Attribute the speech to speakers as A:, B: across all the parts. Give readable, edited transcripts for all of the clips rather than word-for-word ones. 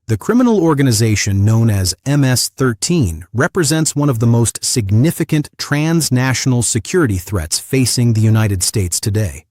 A: The criminal organization known as MS-13 represents one of the most significant transnational security threats facing the United States today.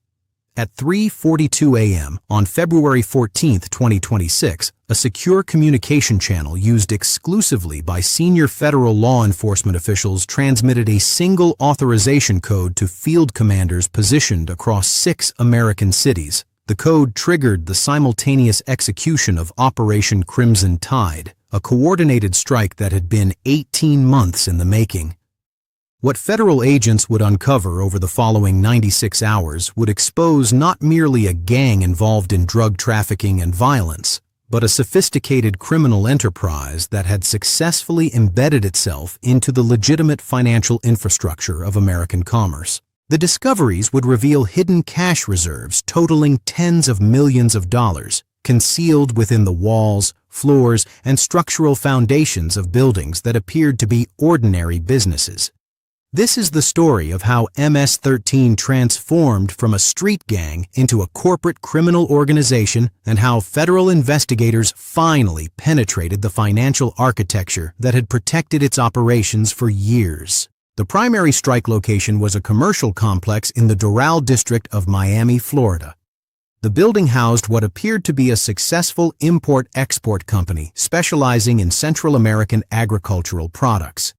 A: At 3:42 a.m. on February 14, 2026, a secure communication channel used exclusively by senior federal law enforcement officials transmitted a single authorization code to field commanders positioned across 6 American cities. The code triggered the simultaneous execution of Operation Crimson Tide, a coordinated strike that had been 18 months in the making. What federal agents would uncover over the following 96 hours would expose not merely a gang involved in drug trafficking and violence, but a sophisticated criminal enterprise that had successfully embedded itself into the legitimate financial infrastructure of American commerce. The discoveries would reveal hidden cash reserves totaling tens of millions of dollars, concealed within the walls, floors, and structural foundations of buildings that appeared to be ordinary businesses. This is the story of how MS-13 transformed from a street gang into a corporate criminal organization and how federal investigators finally penetrated the financial architecture that had protected its operations for years. The primary strike location was a commercial complex in the Doral district of Miami, Florida. The building housed what appeared to be a successful import-export company specializing in Central American agricultural products.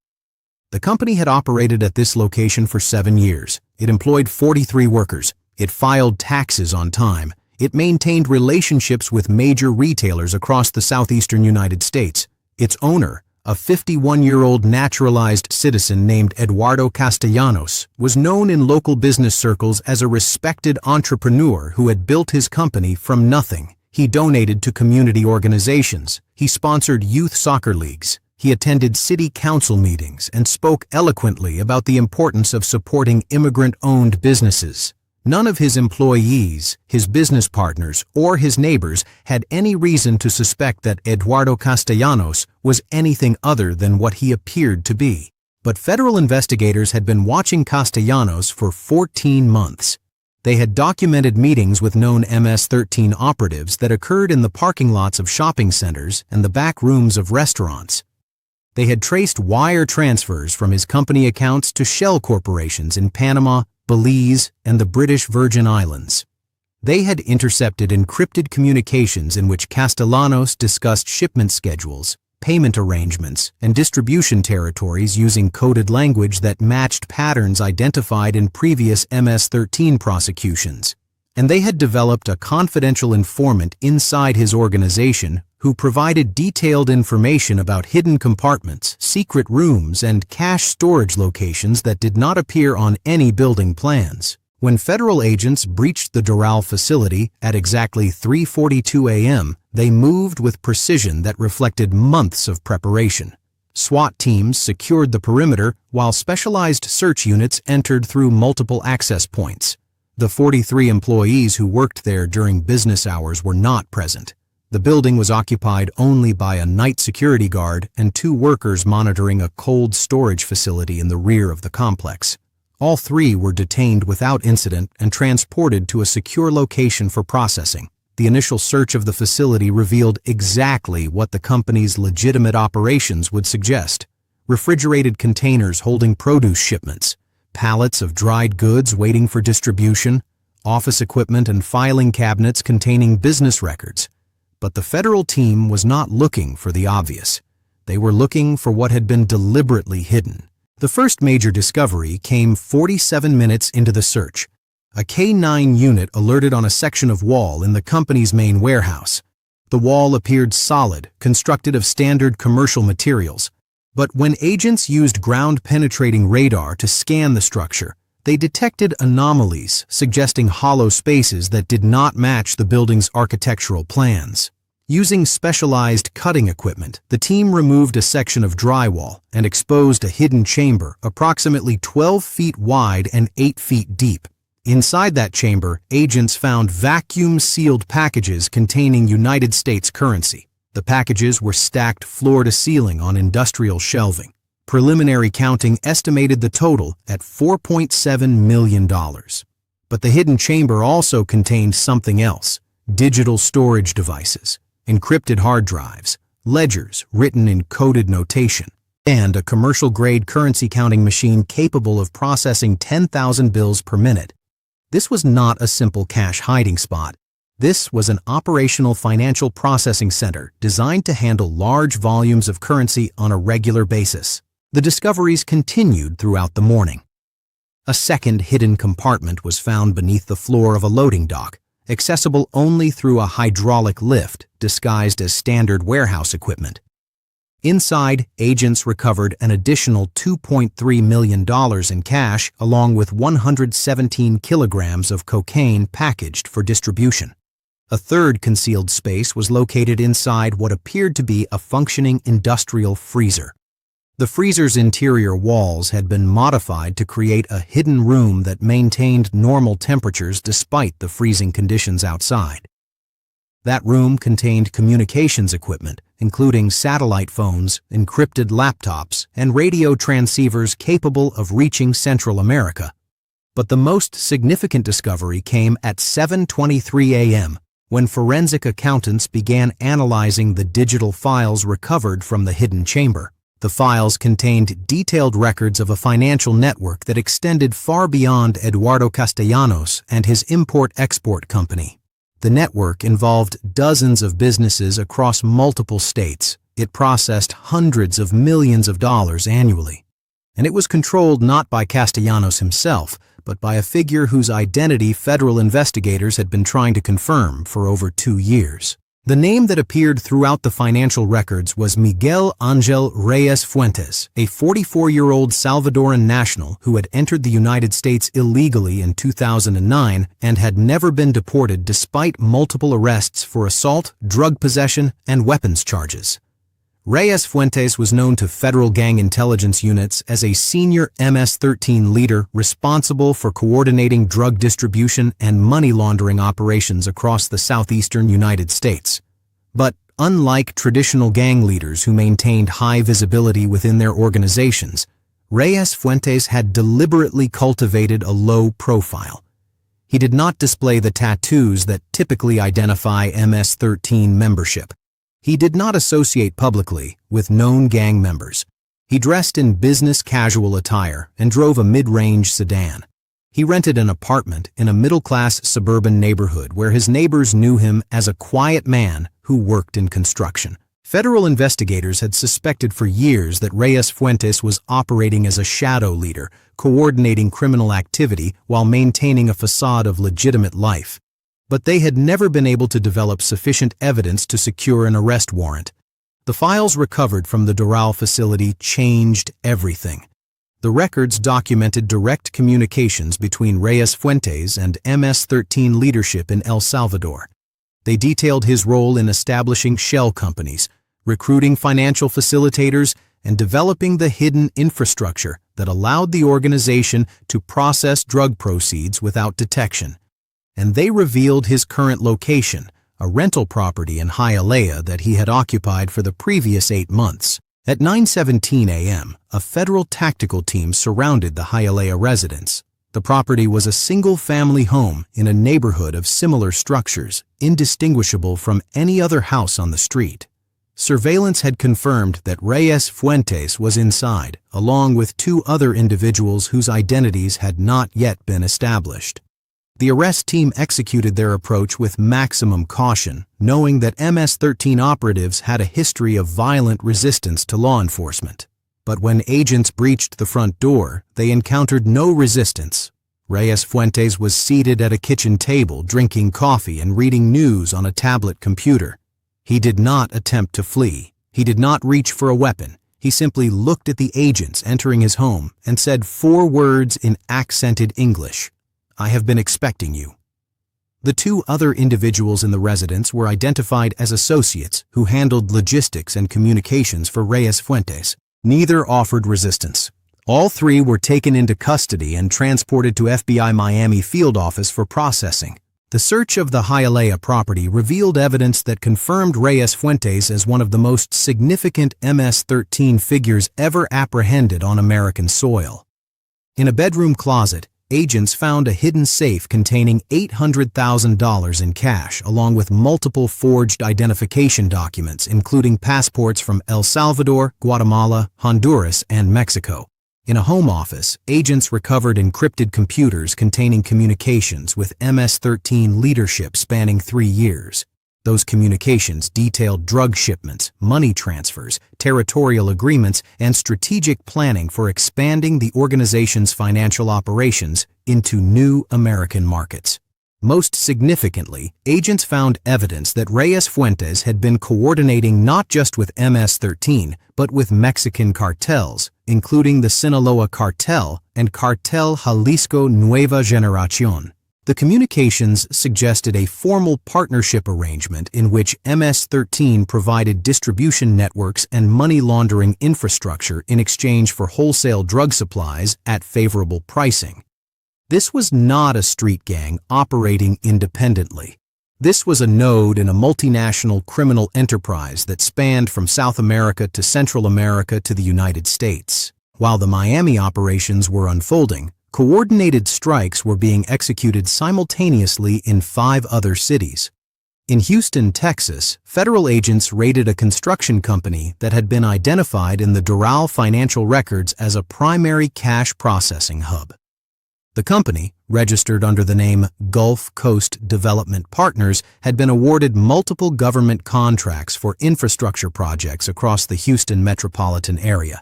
A: The company had operated at this location for 7 years. It employed 43 workers. It filed taxes on time. It maintained relationships with major retailers across the southeastern United States. Its owner, a 51-year-old naturalized citizen named Eduardo Castellanos, was known in local business circles as a respected entrepreneur who had built his company from nothing. He donated to community organizations. He sponsored youth soccer leagues. He attended city council meetings and spoke eloquently about the importance of supporting immigrant-owned businesses. None of his employees, his business partners, or his neighbors had any reason to suspect that Eduardo Castellanos was anything other than what he appeared to be. But federal investigators had been watching Castellanos for 14 months. They had documented meetings with known MS-13 operatives that occurred in the parking lots of shopping centers and the back rooms of restaurants. They had traced wire transfers from his company accounts to shell corporations in Panama, Belize, and the British Virgin Islands. They had intercepted encrypted communications in which Castellanos discussed shipment schedules, payment arrangements, and distribution territories using coded language that matched patterns identified in previous MS-13 prosecutions. And they had developed a confidential informant inside his organization who provided detailed information about hidden compartments, secret rooms, and cash storage locations that did not appear on any building plans. When federal agents breached the Doral facility at exactly 3:42 a.m., they moved with precision that reflected months of preparation. SWAT teams secured the perimeter while specialized search units entered through multiple access points. The 43 employees who worked there during business hours were not present. The building was occupied only by a night security guard and 2 workers monitoring a cold storage facility in the rear of the complex. All 3 were detained without incident and transported to a secure location for processing. The initial search of the facility revealed exactly what the company's legitimate operations would suggest: refrigerated containers holding produce shipments, pallets of dried goods waiting for distribution, office equipment and filing cabinets containing business records. But the federal team was not looking for the obvious. They were looking for what had been deliberately hidden. The first major discovery came 47 minutes into the search. A K-9 unit alerted on a section of wall in the company's main warehouse. The wall appeared solid, constructed of standard commercial materials. But when agents used ground-penetrating radar to scan the structure, they detected anomalies suggesting hollow spaces that did not match the building's architectural plans. Using specialized cutting equipment, the team removed a section of drywall and exposed a hidden chamber approximately 12 feet wide and 8 feet deep. Inside that chamber, agents found vacuum-sealed packages containing United States currency. The packages were stacked floor to ceiling on industrial shelving. Preliminary counting estimated the total at $4.7 million. But the hidden chamber also contained something else: digital storage devices, encrypted hard drives, ledgers written in coded notation, and a commercial-grade currency counting machine capable of processing 10,000 bills per minute. This was not a simple cash hiding spot. This was an operational financial processing center designed to handle large volumes of currency on a regular basis. The discoveries continued throughout the morning. A second hidden compartment was found beneath the floor of a loading dock, accessible only through a hydraulic lift disguised as standard warehouse equipment. Inside, agents recovered an additional $2.3 million in cash along with 117 kilograms of cocaine packaged for distribution. A third concealed space was located inside what appeared to be a functioning industrial freezer. The freezer's interior walls had been modified to create a hidden room that maintained normal temperatures despite the freezing conditions outside. That room contained communications equipment, including satellite phones, encrypted laptops, and radio transceivers capable of reaching Central America. But the most significant discovery came at 7:23 a.m., when forensic accountants began analyzing the digital files recovered from the hidden chamber. The files contained detailed records of a financial network that extended far beyond Eduardo Castellanos and his import-export company. The network involved dozens of businesses across multiple states. It processed hundreds of millions of dollars annually. And it was controlled not by Castellanos himself, but by a figure whose identity federal investigators had been trying to confirm for over 2 years. The name that appeared throughout the financial records was Miguel Ángel Reyes Fuentes, a 44-year-old Salvadoran national who had entered the United States illegally in 2009 and had never been deported despite multiple arrests for assault, drug possession, and weapons charges. Reyes Fuentes was known to federal gang intelligence units as a senior MS-13 leader responsible for coordinating drug distribution and money laundering operations across the southeastern United States. But unlike traditional gang leaders who maintained high visibility within their organizations, Reyes Fuentes had deliberately cultivated a low profile. He did not display the tattoos that typically identify MS-13 membership. He did not associate publicly with known gang members. He dressed in business casual attire and drove a mid-range sedan. He rented an apartment in a middle-class suburban neighborhood where his neighbors knew him as a quiet man who worked in construction. Federal investigators had suspected for years that Reyes Fuentes was operating as a shadow leader, coordinating criminal activity while maintaining a facade of legitimate life. But they had never been able to develop sufficient evidence to secure an arrest warrant. The files recovered from the Doral facility changed everything. The records documented direct communications between Reyes Fuentes and MS-13 leadership in El Salvador. They detailed his role in establishing shell companies, recruiting financial facilitators, and developing the hidden infrastructure that allowed the organization to process drug proceeds without detection. And they revealed his current location, a rental property in Hialeah that he had occupied for the previous 8 months. At 9:17 a.m., a federal tactical team surrounded the Hialeah residence. The property was a single-family home in a neighborhood of similar structures, indistinguishable from any other house on the street. Surveillance had confirmed that Reyes Fuentes was inside, along with 2 other individuals whose identities had not yet been established. The arrest team executed their approach with maximum caution, knowing that MS-13 operatives had a history of violent resistance to law enforcement. But when agents breached the front door, they encountered no resistance. Reyes Fuentes was seated at a kitchen table drinking coffee and reading news on a tablet computer. He did not attempt to flee. He did not reach for a weapon. He simply looked at the agents entering his home and said 4 words in accented English. "I have been expecting you." The 2 other individuals in the residence were identified as associates who handled logistics and communications for Reyes Fuentes. Neither offered resistance. All 3 were taken into custody and transported to FBI Miami field office for processing. The search of the Hialeah property revealed evidence that confirmed Reyes Fuentes as one of the most significant MS-13 figures ever apprehended on American soil. In a bedroom closet, agents found a hidden safe containing $800,000 in cash, along with multiple forged identification documents, including passports from El Salvador, Guatemala, Honduras, and Mexico. In a home office, agents recovered encrypted computers containing communications with MS-13 leadership spanning 3 years. Those communications detailed drug shipments, money transfers, territorial agreements, and strategic planning for expanding the organization's financial operations into new American markets. Most significantly, agents found evidence that Reyes Fuentes had been coordinating not just with MS-13, but with Mexican cartels, including the Sinaloa Cartel and Cartel Jalisco Nueva Generación. The communications suggested a formal partnership arrangement in which MS-13 provided distribution networks and money laundering infrastructure in exchange for wholesale drug supplies at favorable pricing. This was not a street gang operating independently. This was a node in a multinational criminal enterprise that spanned from South America to Central America to the United States. While the Miami operations were unfolding, coordinated strikes were being executed simultaneously in 5 other cities. In Houston, Texas, federal agents raided a construction company that had been identified in the Doral financial records as a primary cash processing hub. The company, registered under the name Gulf Coast Development Partners, had been awarded multiple government contracts for infrastructure projects across the Houston metropolitan area.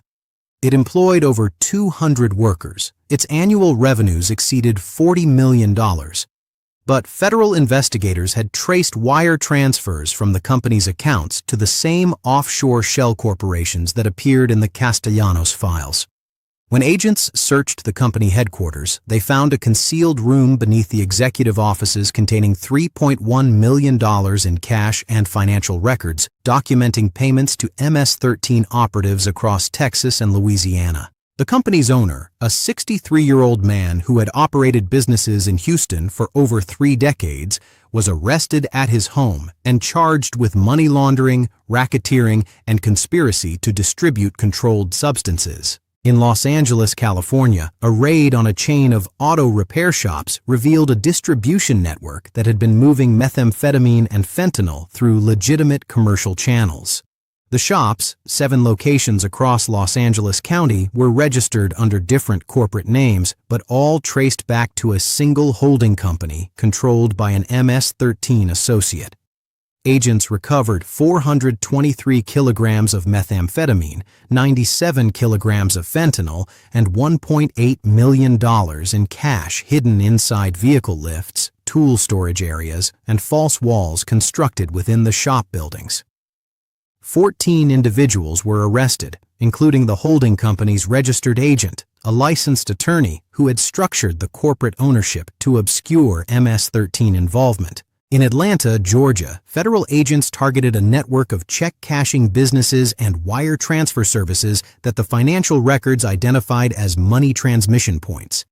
A: It employed over 200 workers. Its annual revenues exceeded $40 million. But federal investigators had traced wire transfers from the company's accounts to the same offshore shell corporations that appeared in the Castellanos files. When agents searched the company headquarters, they found a concealed room beneath the executive offices containing $3.1 million in cash and financial records, documenting payments to MS-13 operatives across Texas and Louisiana. The company's owner, a 63-year-old man who had operated businesses in Houston for over 3 decades, was arrested at his home and charged with money laundering, racketeering, and conspiracy to distribute controlled substances. In Los Angeles, California, a raid on a chain of auto repair shops revealed a distribution network that had been moving methamphetamine and fentanyl through legitimate commercial channels. The shops, 7 locations across Los Angeles County, were registered under different corporate names, but all traced back to a single holding company controlled by an MS-13 associate. Agents recovered 423 kilograms of methamphetamine, 97 kilograms of fentanyl, and $1.8 million in cash hidden inside vehicle lifts, tool storage areas, and false walls constructed within the shop buildings. 14 individuals were arrested, including the holding company's registered agent, a licensed attorney who had structured the corporate ownership to obscure MS-13 involvement. In Atlanta, Georgia, federal agents targeted a network of check-cashing businesses and wire transfer services that the financial records identified as money transmission points.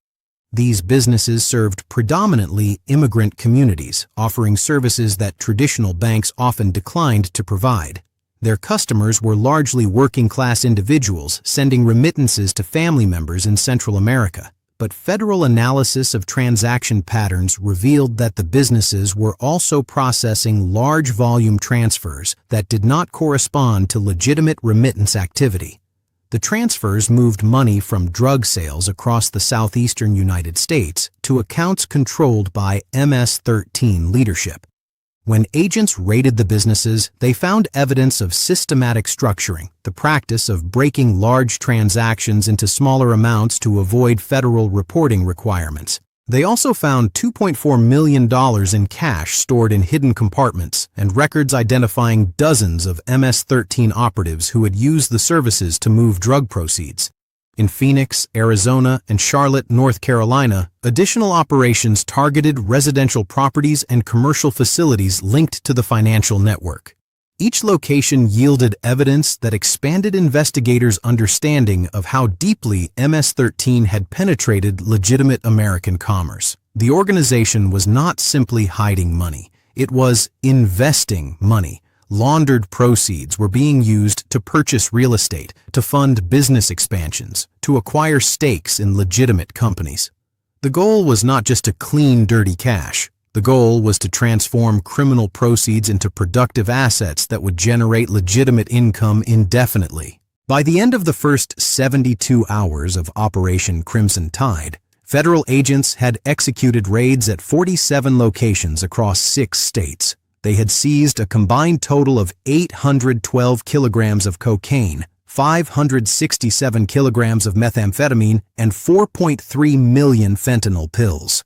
A: These businesses served predominantly immigrant communities, offering services that traditional banks often declined to provide. Their customers were largely working-class individuals sending remittances to family members in Central America. But federal analysis of transaction patterns revealed that the businesses were also processing large volume transfers that did not correspond to legitimate remittance activity. The transfers moved money from drug sales across the southeastern United States to accounts controlled by MS-13 leadership. When agents raided the businesses, they found evidence of systematic structuring, the practice of breaking large transactions into smaller amounts to avoid federal reporting requirements. They also found $2.4 million in cash stored in hidden compartments and records identifying dozens of MS-13 operatives who had used the services to move drug proceeds. In Phoenix, Arizona, and Charlotte, North Carolina, additional operations targeted residential properties and commercial facilities linked to the financial network. Each location yielded evidence that expanded investigators' understanding of how deeply MS-13 had penetrated legitimate American commerce. The organization was not simply hiding money, it was investing money. Laundered proceeds were being used to purchase real estate, to fund business expansions, to acquire stakes in legitimate companies. The goal was not just to clean dirty cash. The goal was to transform criminal proceeds into productive assets that would generate legitimate income indefinitely. By the end of the first 72 hours of Operation Crimson Tide, federal agents had executed raids at 47 locations across 6 states. They had seized a combined total of 812 kilograms of cocaine, 567 kilograms of methamphetamine, and 4.3 million fentanyl pills.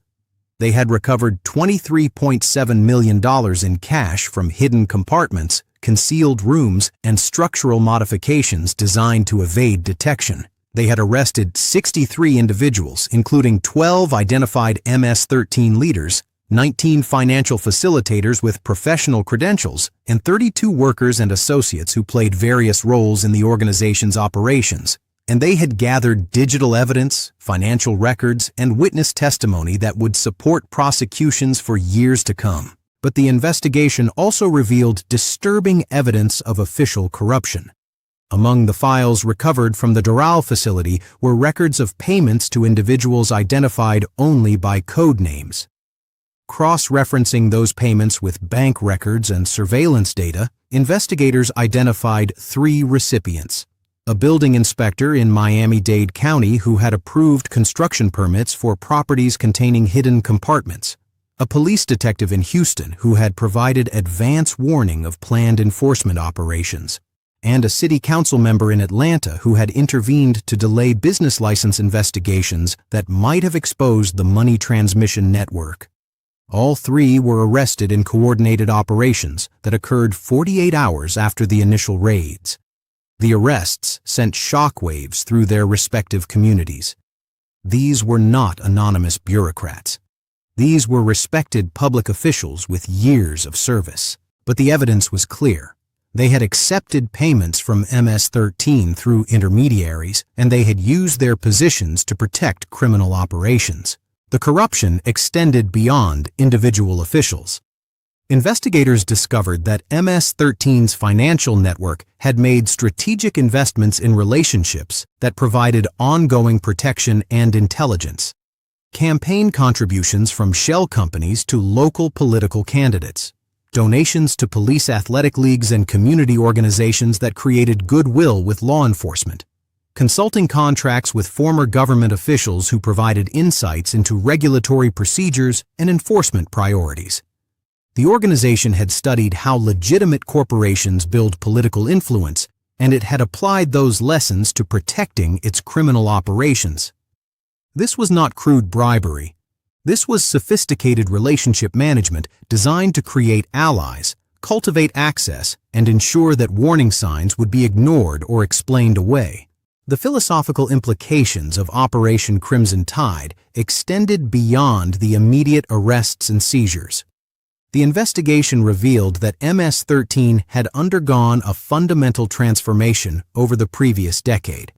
A: They had recovered $23.7 million in cash from hidden compartments, concealed rooms, and structural modifications designed to evade detection. They had arrested 63 individuals, including 12 identified MS-13 leaders, 19 financial facilitators with professional credentials, and 32 workers and associates who played various roles in the organization's operations. And they had gathered digital evidence, financial records, and witness testimony that would support prosecutions for years to come. But the investigation also revealed disturbing evidence of official corruption. Among the files recovered from the Doral facility were records of payments to individuals identified only by code names. Cross-referencing those payments with bank records and surveillance data, investigators identified 3 recipients: a building inspector in Miami-Dade County who had approved construction permits for properties containing hidden compartments, a police detective in Houston who had provided advance warning of planned enforcement operations, and a city council member in Atlanta who had intervened to delay business license investigations that might have exposed the money transmission network. All 3 were arrested in coordinated operations that occurred 48 hours after the initial raids. The arrests sent shockwaves through their respective communities. These were not anonymous bureaucrats. These were respected public officials with years of service. But the evidence was clear. They had accepted payments from MS-13 through intermediaries, and they had used their positions to protect criminal operations. The corruption extended beyond individual officials. Investigators discovered that MS-13's financial network had made strategic investments in relationships that provided ongoing protection and intelligence. Campaign contributions from shell companies to local political candidates, donations to police athletic leagues and community organizations that created goodwill with law enforcement, consulting contracts with former government officials who provided insights into regulatory procedures and enforcement priorities. The organization had studied how legitimate corporations build political influence, and it had applied those lessons to protecting its criminal operations. This was not crude bribery. This was sophisticated relationship management designed to create allies, cultivate access, and ensure that warning signs would be ignored or explained away. The philosophical implications of Operation Crimson Tide extended beyond the immediate arrests and seizures. The investigation revealed that MS-13 had undergone a fundamental transformation over the previous decade.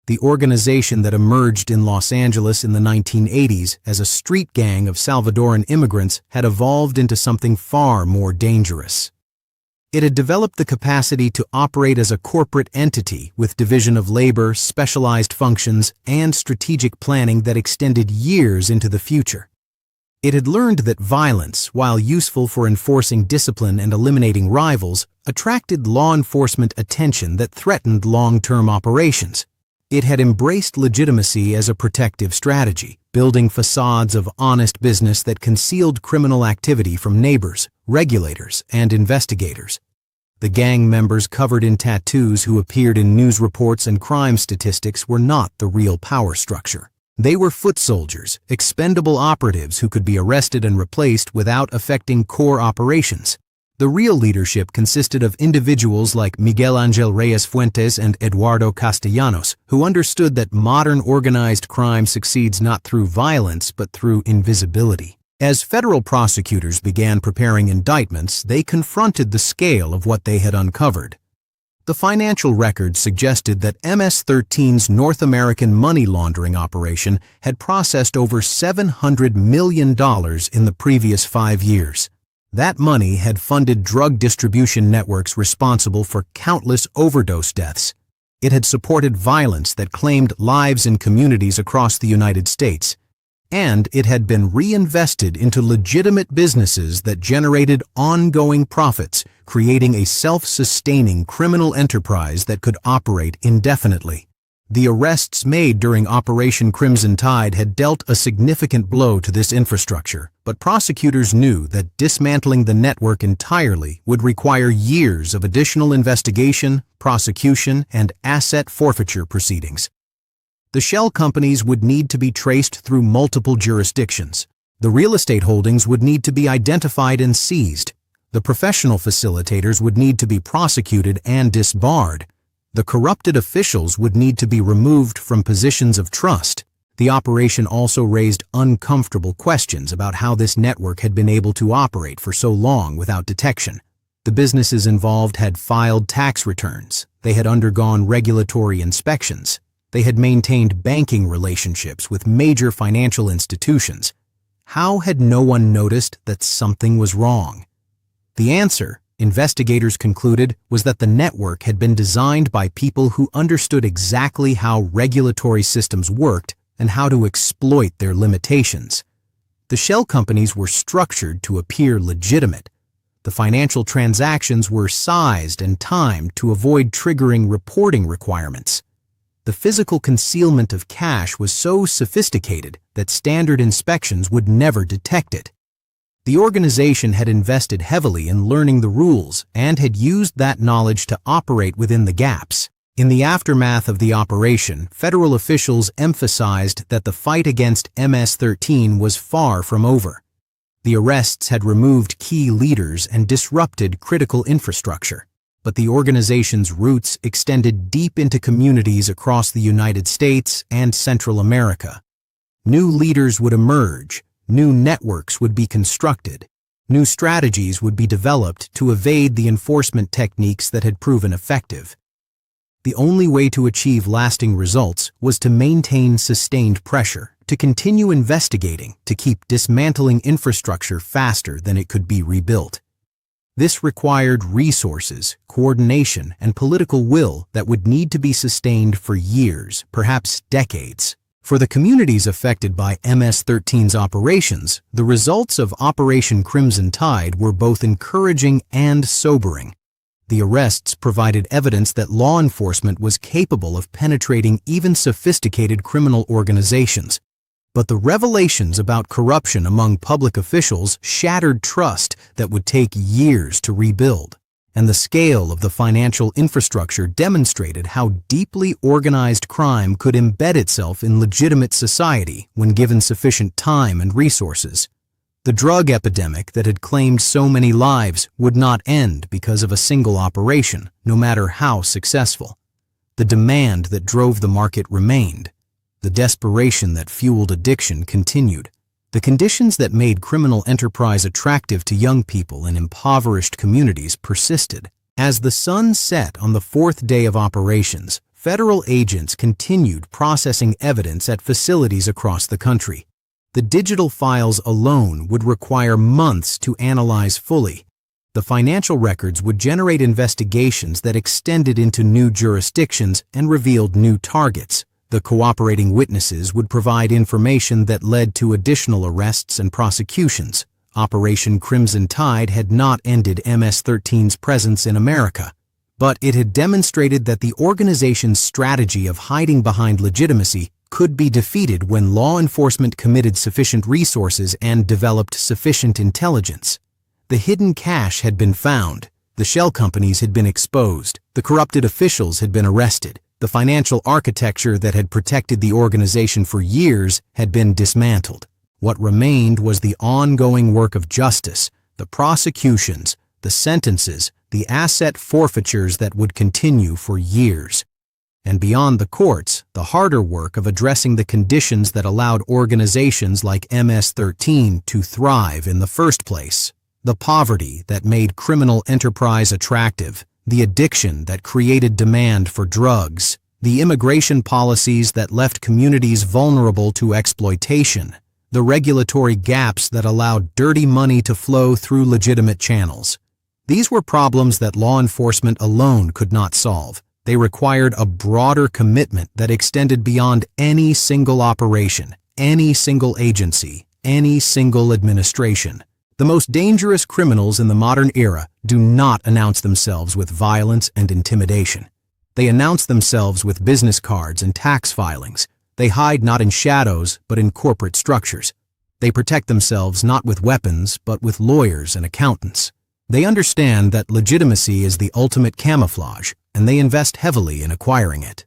A: The organization that emerged in Los Angeles in the 1980s as a street gang of Salvadoran immigrants had evolved into something far more dangerous. It had developed the capacity to operate as a corporate entity with division of labor, specialized functions, and strategic planning that extended years into the future. It had learned that violence, while useful for enforcing discipline and eliminating rivals, attracted law enforcement attention that threatened long-term operations. It had embraced legitimacy as a protective strategy, building facades of honest business that concealed criminal activity from neighbors, regulators, and investigators. The gang members covered in tattoos who appeared in news reports and crime statistics were not the real power structure. They were foot soldiers, expendable operatives who could be arrested and replaced without affecting core operations. The real leadership consisted of individuals like Miguel Angel Reyes Fuentes and Eduardo Castellanos, who understood that modern organized crime succeeds not through violence but through invisibility. As federal prosecutors began preparing indictments, they confronted the scale of what they had uncovered. The financial records suggested that MS-13's North American money laundering operation had processed over $700 million in the previous 5 years. That money had funded drug distribution networks responsible for countless overdose deaths. It had supported violence that claimed lives in communities across the United States. and it had been reinvested into legitimate businesses that generated ongoing profits, creating a self-sustaining criminal enterprise that could operate indefinitely. The arrests made during Operation Crimson Tide had dealt a significant blow to this infrastructure, but prosecutors knew that dismantling the network entirely would require years of additional investigation, prosecution, and asset forfeiture proceedings. The shell companies would need to be traced through multiple jurisdictions. The real estate holdings would need to be identified and seized. The professional facilitators would need to be prosecuted and disbarred. The corrupted officials would need to be removed from positions of trust. The operation also raised uncomfortable questions about how this network had been able to operate for so long without detection. The businesses involved had filed tax returns. They had undergone regulatory inspections. They had maintained banking relationships with major financial institutions. How had no one noticed that something was wrong? The answer, investigators concluded, was that the network had been designed by people who understood exactly how regulatory systems worked and how to exploit their limitations. The shell companies were structured to appear legitimate. The financial transactions were sized and timed to avoid triggering reporting requirements. The physical concealment of cash was so sophisticated that standard inspections would never detect it. The organization had invested heavily in learning the rules and had used that knowledge to operate within the gaps. In the aftermath of the operation, federal officials emphasized that the fight against MS-13 was far from over. The arrests had removed key leaders and disrupted critical infrastructure. But the organization's roots extended deep into communities across the United States and Central America. New leaders would emerge, new networks would be constructed, new strategies would be developed to evade the enforcement techniques that had proven effective. The only way to achieve lasting results was to maintain sustained pressure, to continue investigating, to keep dismantling infrastructure faster than it could be rebuilt. This required resources, coordination, and political will that would need to be sustained for years, perhaps decades. For the communities affected by MS-13's operations, the results of Operation Crimson Tide were both encouraging and sobering. The arrests provided evidence that law enforcement was capable of penetrating even sophisticated criminal organizations. But the revelations about corruption among public officials shattered trust that would take years to rebuild, and the scale of the financial infrastructure demonstrated how deeply organized crime could embed itself in legitimate society when given sufficient time and resources. The drug epidemic that had claimed so many lives would not end because of a single operation, no matter how successful. The demand that drove the market remained. The desperation that fueled addiction continued. The conditions that made criminal enterprise attractive to young people in impoverished communities persisted. As the sun set on the fourth day of operations, federal agents continued processing evidence at facilities across the country. The digital files alone would require months to analyze fully. The financial records would generate investigations that extended into new jurisdictions and revealed new targets. The cooperating witnesses would provide information that led to additional arrests and prosecutions. Operation Crimson Tide had not ended MS-13's presence in America, but it had demonstrated that the organization's strategy of hiding behind legitimacy could be defeated when law enforcement committed sufficient resources and developed sufficient intelligence. The hidden cash had been found, the shell companies had been exposed, the corrupted officials had been arrested. The financial architecture that had protected the organization for years had been dismantled. What remained was the ongoing work of justice, the prosecutions, the sentences, the asset forfeitures that would continue for years. And beyond the courts, the harder work of addressing the conditions that allowed organizations like MS-13 to thrive in the first place. The poverty that made criminal enterprise attractive, the addiction that created demand for drugs, the immigration policies that left communities vulnerable to exploitation, the regulatory gaps that allowed dirty money to flow through legitimate channels. These were problems that law enforcement alone could not solve. They required a broader commitment that extended beyond any single operation, any single agency, any single administration. The most dangerous criminals in the modern era do not announce themselves with violence and intimidation. They announce themselves with business cards and tax filings. They hide not in shadows, but in corporate structures. They protect themselves not with weapons, but with lawyers and accountants. They understand that legitimacy is the ultimate camouflage, and they invest heavily in acquiring it.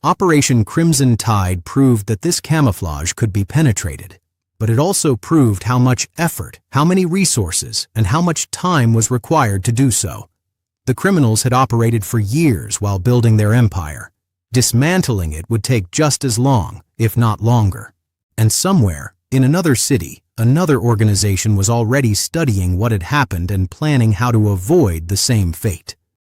A: Operation Crimson Tide proved that this camouflage could be penetrated, but it also proved how much effort, how many resources, and how much time was required to do so. The criminals had operated for years while building their empire. Dismantling it would take just as long, if not longer. And somewhere, in another city, another organization was already studying what had happened and planning how to avoid the same fate.